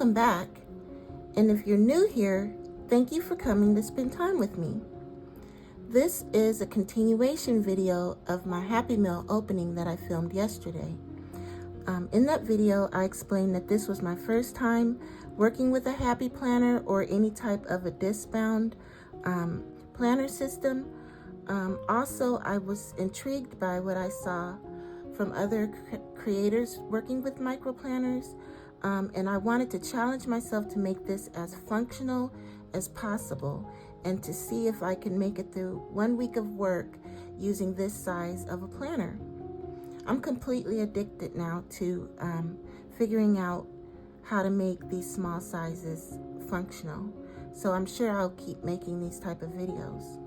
Welcome back, and if you're new here, thank you for coming to spend time with me. This is a continuation video of my Happy Mail opening that I filmed yesterday. In that video, I explained that this was my first time working with a Happy Planner or any type of a disc-bound planner system. Also, I was intrigued by what I saw from other creators working with micro planners, and I wanted to challenge myself to make this as functional as possible and to see if I can make it through 1 week of work using this size of a planner. I'm completely addicted now to figuring out how to make these small sizes functional. So I'm sure I'll keep making these type of videos.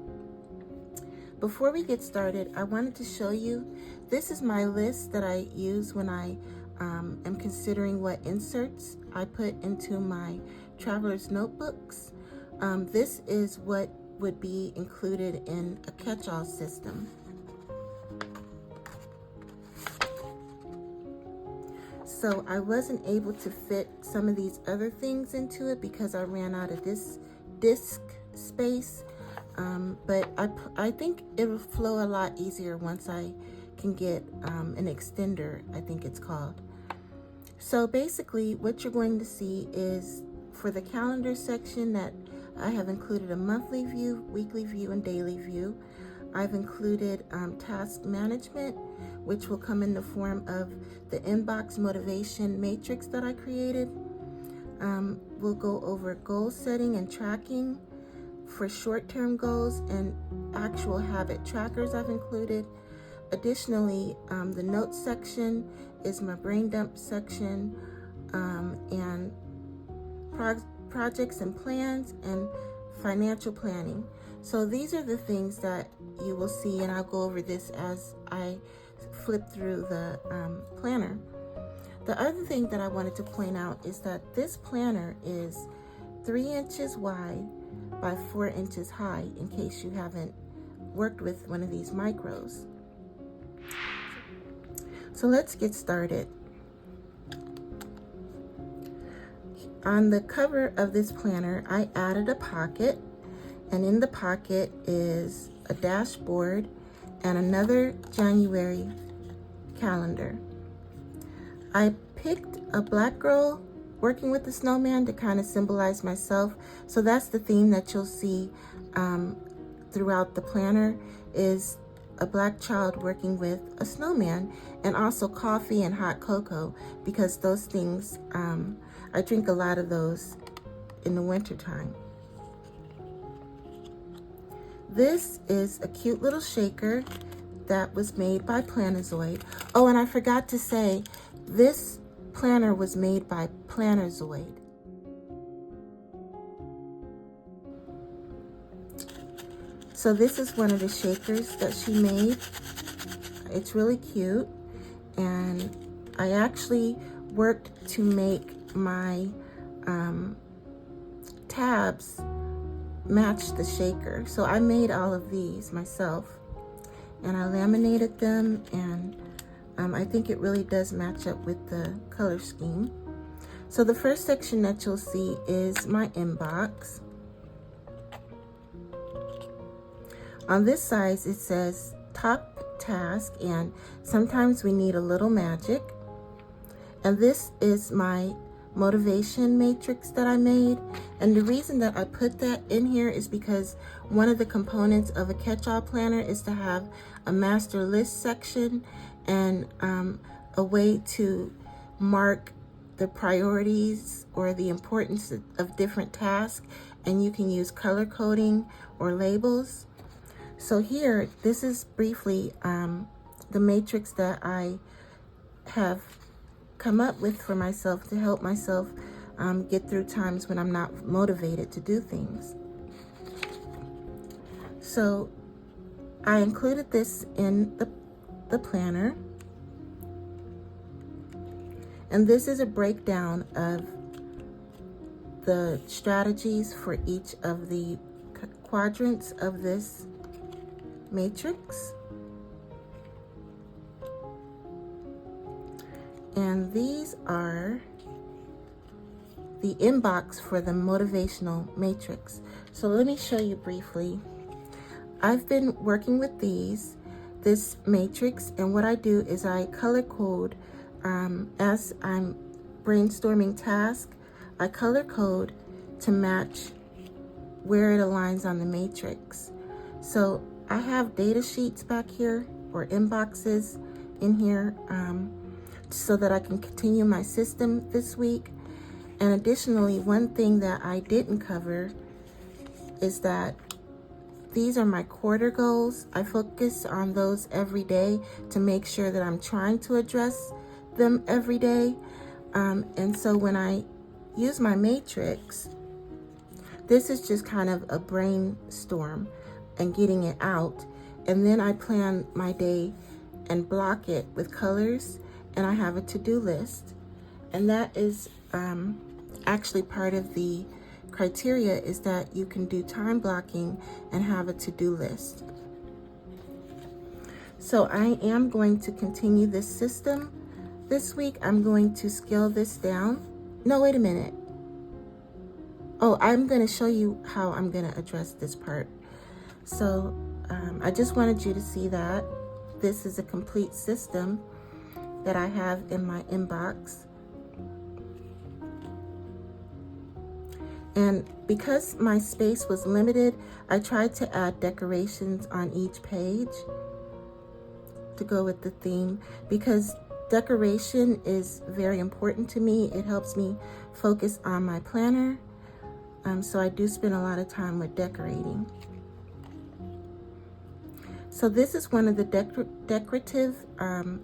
Before we get started, I wanted to show you, this is my list that I use when I am considering what inserts I put into my traveler's notebooks. This is what would be included in a catch-all system. So I wasn't able to fit some of these other things into it because I ran out of this disk space. But I think it will flow a lot easier once I can get an extender, I think it's called. So basically what you're going to see is for the calendar section that I have included a monthly view, weekly view, and daily view. I've included task management, which will come in the form of the inbox motivation matrix that I created. We'll go over goal setting and tracking for short-term goals and actual habit trackers I've included. Additionally, the notes section is my brain dump section, and projects and plans and financial planning. So these are the things that you will see, and I'll go over this as I flip through the planner. The other thing that I wanted to point out is that this planner is 3 inches wide by 4 inches high, in case you haven't worked with one of these micros. So let's get started. On the cover of this planner, I added a pocket, and in the pocket is a dashboard and another January calendar. I picked a black girl working with the snowman to kind of symbolize myself. So that's the theme that you'll see throughout the planner, is a black child working with a snowman, and also coffee and hot cocoa, because those things, I drink a lot of those in the winter time. This is a cute little shaker that was made by Planazoid. Oh, and I forgot to say, this planner was made by Planazoid. So this is one of the shakers that she made. It's really cute, and I actually worked to make my tabs match the shaker. So I made all of these myself, and I laminated them, and I think it really does match up with the color scheme. So the first section that you'll see is my inbox. On this side it says top task, and sometimes we need a little magic. And this is my motivation matrix that I made, and the reason that I put that in here is because one of the components of a catch-all planner is to have a master list section and a way to mark the priorities or the importance of different tasks, and you can use color coding or labels. So here, this is briefly the matrix that I have come up with for myself to help myself get through times when I'm not motivated to do things. So I included this in the planner, and this is a breakdown of the strategies for each of the quadrants of this matrix. And these are the inbox for the motivational matrix. So let me show you briefly. I've been working with this matrix, and what I do is I color code as I'm brainstorming tasks. I color code to match where it aligns on the matrix. So I have data sheets back here, or inboxes in here, so that I can continue my system this week. And additionally, one thing that I didn't cover is that these are my quarter goals. I focus on those every day to make sure that I'm trying to address them every day. And so when I use my matrix, this is just kind of a brainstorm and getting it out. And then I plan my day and block it with colors, and I have a to-do list. And that is actually part of the criteria, is that you can do time blocking and have a to-do list. So I am going to continue this system this week. I'm going to scale this down. No, wait a minute. Oh, I'm going to show you how I'm going to address this part. So I just wanted you to see that this is a complete system that I have in my inbox. And because my space was limited, I tried to add decorations on each page to go with the theme, because decoration is very important to me. It helps me focus on my planner. So I do spend a lot of time with decorating. So this is one of the decorative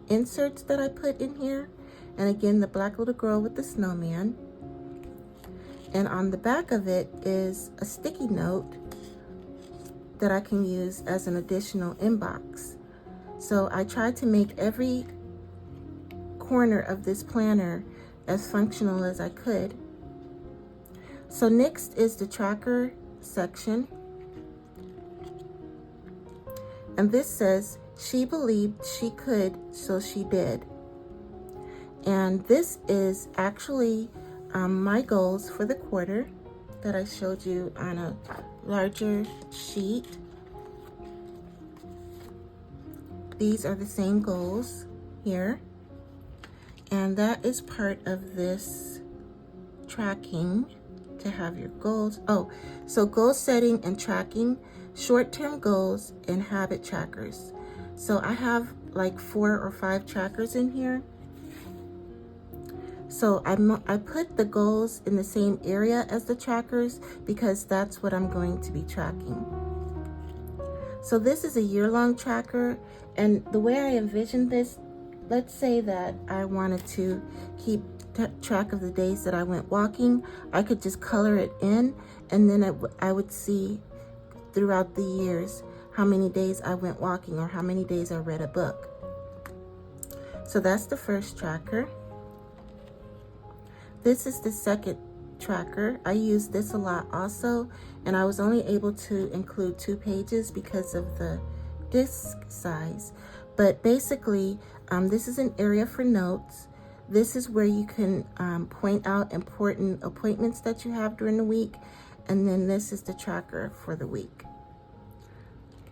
inserts that I put in here. And again, the black little girl with the snowman. And on the back of it is a sticky note that I can use as an additional inbox. So I tried to make every corner of this planner as functional as I could. So next is the tracker section. And this says, she believed she could, so she did. And this is actually my goals for the quarter that I showed you on a larger sheet. These are the same goals here. And that is part of this tracking, to have your goals. Oh, so goal setting and tracking, short-term goals, and habit trackers. So I have like 4 or 5 trackers in here. So I put the goals in the same area as the trackers because that's what I'm going to be tracking. So this is a year-long tracker, and the way I envisioned this, let's say that I wanted to keep track of the days that I went walking. I could just color it in, and then I would see throughout the years how many days I went walking or how many days I read a book. So that's the first tracker. This is the second tracker. I use this a lot also, and I was only able to include 2 pages because of the disk size. But basically, this is an area for notes. This is where you can point out important appointments that you have during the week, and then this is the tracker for the week.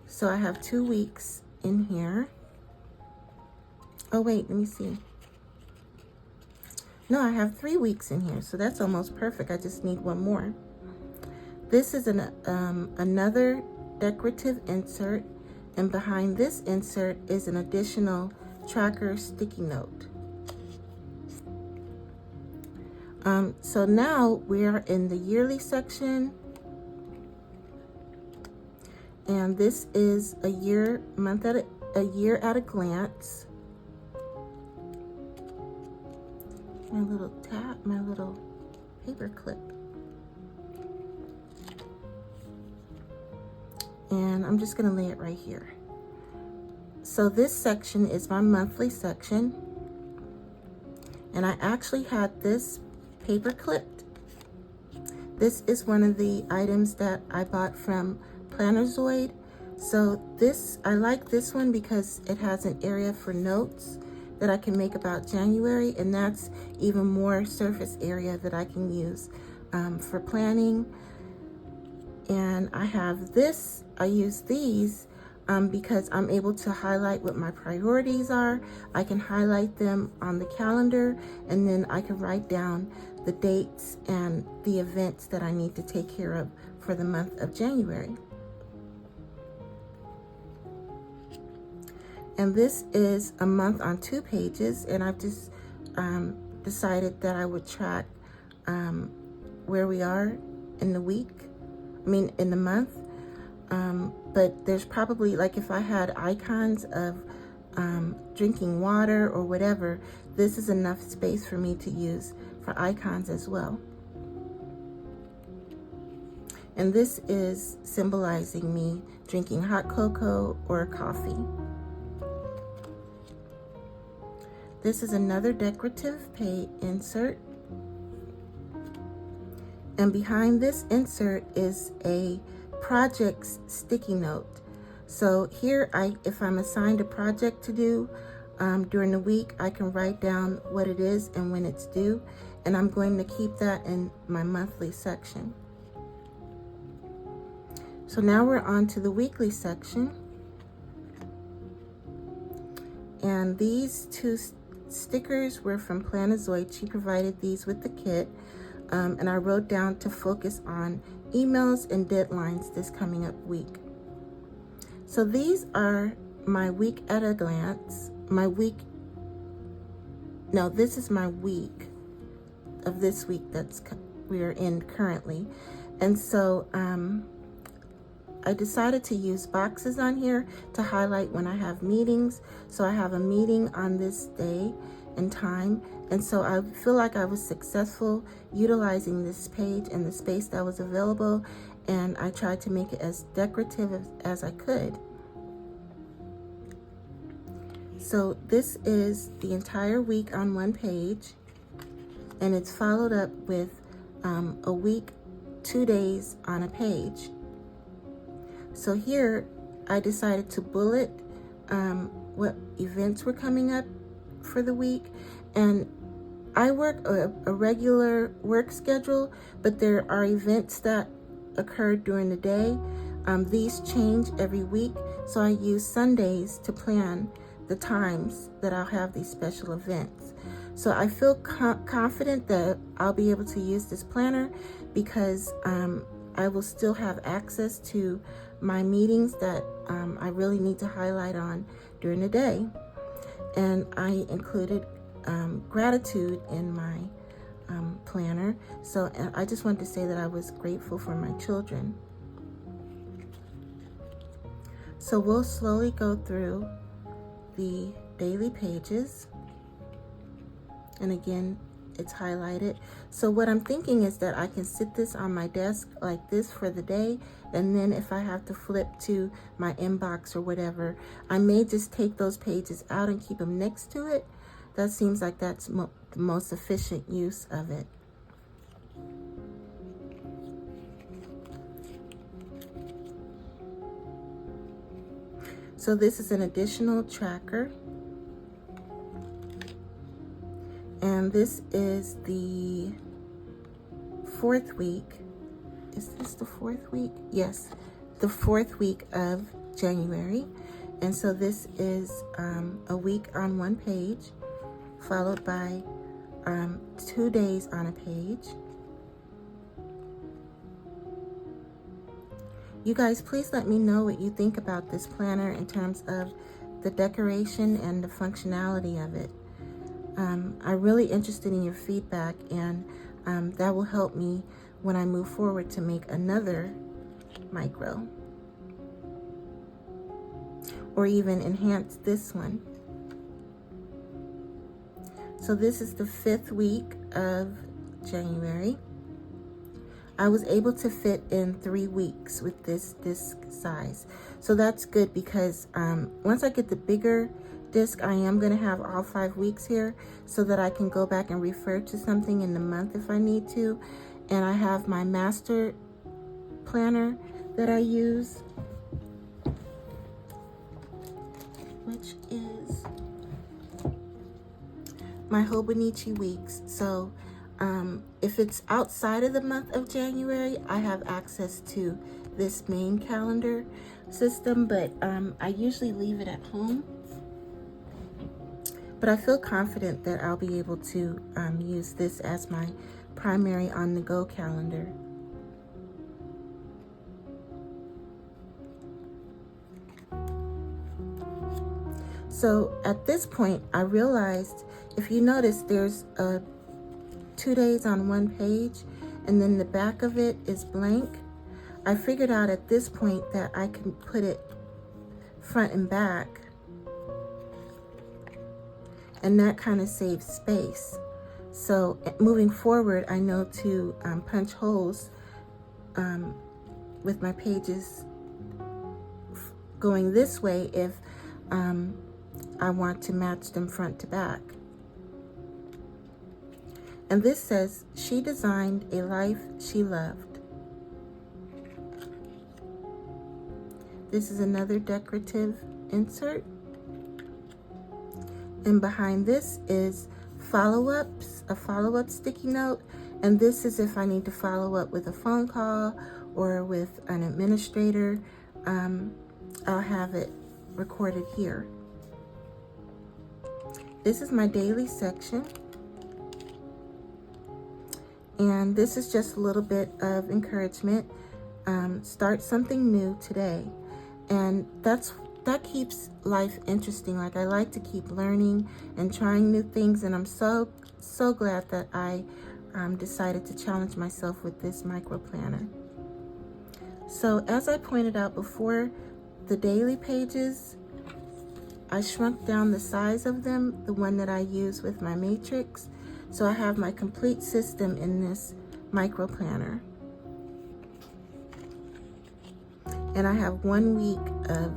So I have 2 weeks in here. Oh wait, let me see. No, I have 3 weeks in here, so that's almost perfect. I just need 1 more. This is another decorative insert, and behind this insert is an additional tracker sticky note. So now we are in the yearly section, and this is a year at a glance. My little paper clip. And I'm just gonna lay it right here. So this section is my monthly section. And I actually had this paper clipped. This is one of the items that I bought from Plannerzoid. So I like this one because it has an area for notes that I can make about January, and that's even more surface area that I can use for planning. And I have this, I use these because I'm able to highlight what my priorities are. I can highlight them on the calendar, and then I can write down the dates and the events that I need to take care of for the month of January. And this is a month on 2 pages, and I've just decided that I would track where we are in the week, in the month. But there's probably, like if I had icons of drinking water or whatever, this is enough space for me to use for icons as well. And this is symbolizing me drinking hot cocoa or coffee. This is another decorative page insert. And behind this insert is a projects sticky note. So here, if I'm assigned a project to do during the week, I can write down what it is and when it's due. And I'm going to keep that in my monthly section. So now we're on to the weekly section. And these 2 stickers were from Planazoid. She provided these with the kit. And I wrote down to focus on emails and deadlines this coming up week. So these are my week at a glance. This is my week of this week we are in currently. And so I decided to use boxes on here to highlight when I have meetings. So I have a meeting on this day and time, and so I feel like I was successful utilizing this page and the space that was available, and I tried to make it as decorative as I could. So this is the entire week on 1 page, and it's followed up with a week, 2 days on a page. So here I decided to bullet what events were coming up for the week, and I work a regular work schedule, but there are events that occurred during the day. These change every week, so I use Sundays to plan the times that I'll have these special events. So I feel confident that I'll be able to use this planner because I will still have access to my meetings that I really need to highlight on during the day. And I included gratitude in my planner. So I just wanted to say that I was grateful for my children. So we'll slowly go through the daily pages. And again, it's highlighted. So what I'm thinking is that I can sit this on my desk like this for the day, and then if I have to flip to my inbox or whatever, I may just take those pages out and keep them next to it. That seems like that's the most efficient use of it. So this is an additional tracker. And this is the 4th week. Is this the 4th week? Yes, the 4th week of January. And so this is a week on 1 page, followed by 2 days on a page. You guys, please let me know what you think about this planner in terms of the decoration and the functionality of it. I'm really interested in your feedback, and that will help me when I move forward to make another micro, or even enhance this one. So this is the 5th week of January. I was able to fit in 3 weeks with this disc size. So that's good because once I get the bigger disc, I am going to have all 5 weeks here so that I can go back and refer to something in the month if I need to. And I have my master planner that I use, which is my Hobonichi weeks. So if it's outside of the month of January, I have access to this main calendar system, but I usually leave it at home. But I feel confident that I'll be able to use this as my primary on-the-go calendar. So at this point, I realized, if you notice, there's 2 days on one page, and then the back of it is blank. I figured out at this point that I can put it front and back, and that kind of saves space. So moving forward, I know to punch holes with my pages going this way if I want to match them front to back. And this says, "She designed a life she loved." This is another decorative insert. And behind this is follow-ups, a follow-up sticky note. And this is if I need to follow up with a phone call or with an administrator. I'll have it recorded here. This is my daily section. And this is just a little bit of encouragement. Start something new today. And that keeps life interesting. Like, I like to keep learning and trying new things, and I'm so glad that I decided to challenge myself with this micro planner. So as I pointed out before, the daily pages, I shrunk down the size of them, the one that I use with my matrix. So I have my complete system in this micro planner. And I have 1 week of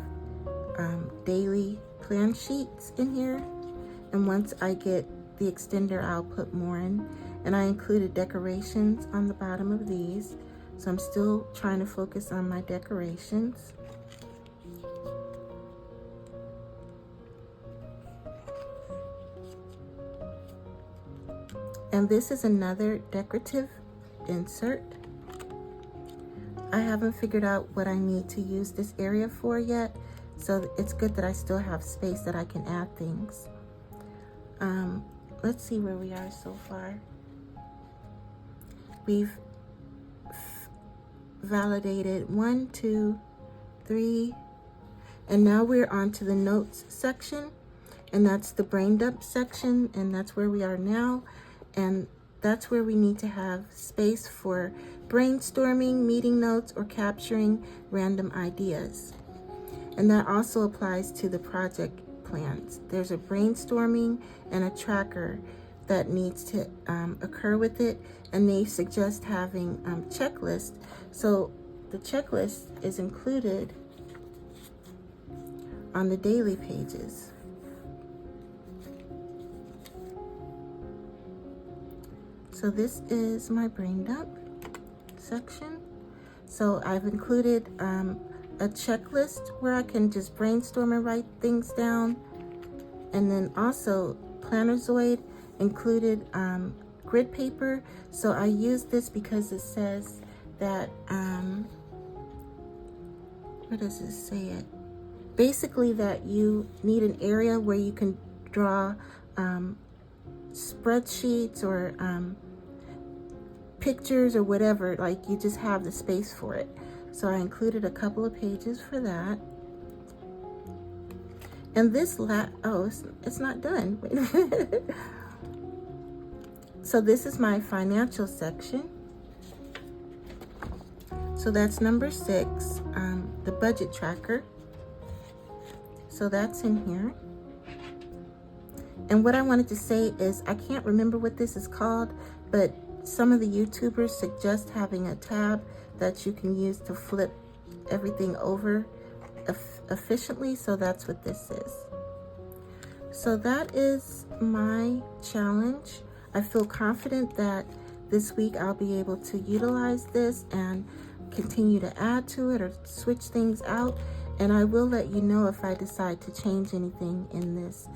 daily plan sheets in here. And once I get the extender, I'll put more in. And I included decorations on the bottom of these. So I'm still trying to focus on my decorations. And this is another decorative insert. I haven't figured out what I need to use this area for yet, so it's good that I still have space that I can add things. Let's see where we are so far. We've validated 1, 2, 3, and now we're on to the notes section, and that's the brain dump section, and that's where we are now. And that's where we need to have space for brainstorming, meeting notes, or capturing random ideas. And that also applies to the project plans. There's a brainstorming and a tracker that needs to occur with it, and they suggest having checklists. So the checklist is included on the daily pages. So this is my brain dump section. So I've included a checklist where I can just brainstorm and write things down. And then also Plannerzoid included grid paper. So I use this because it says that, where does it say it? Basically that you need an area where you can draw spreadsheets or pictures or whatever, like you just have the space for it. So I included a couple of pages for that. And this it's not done. So this is my financial section. So that's number 6, the budget tracker. So that's in here. And what I wanted to say is, I can't remember what this is called, but some of the YouTubers suggest having a tab that you can use to flip everything over efficiently. So that's what this is. So that is my challenge. I feel confident that this week I'll be able to utilize this and continue to add to it or switch things out. And I will let you know if I decide to change anything in this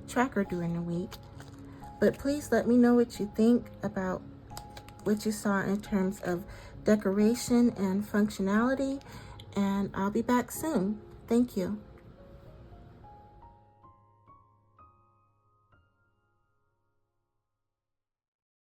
tracker during the week. But please let me know what you think about what you saw in terms of decoration and functionality, and I'll be back soon. Thank you.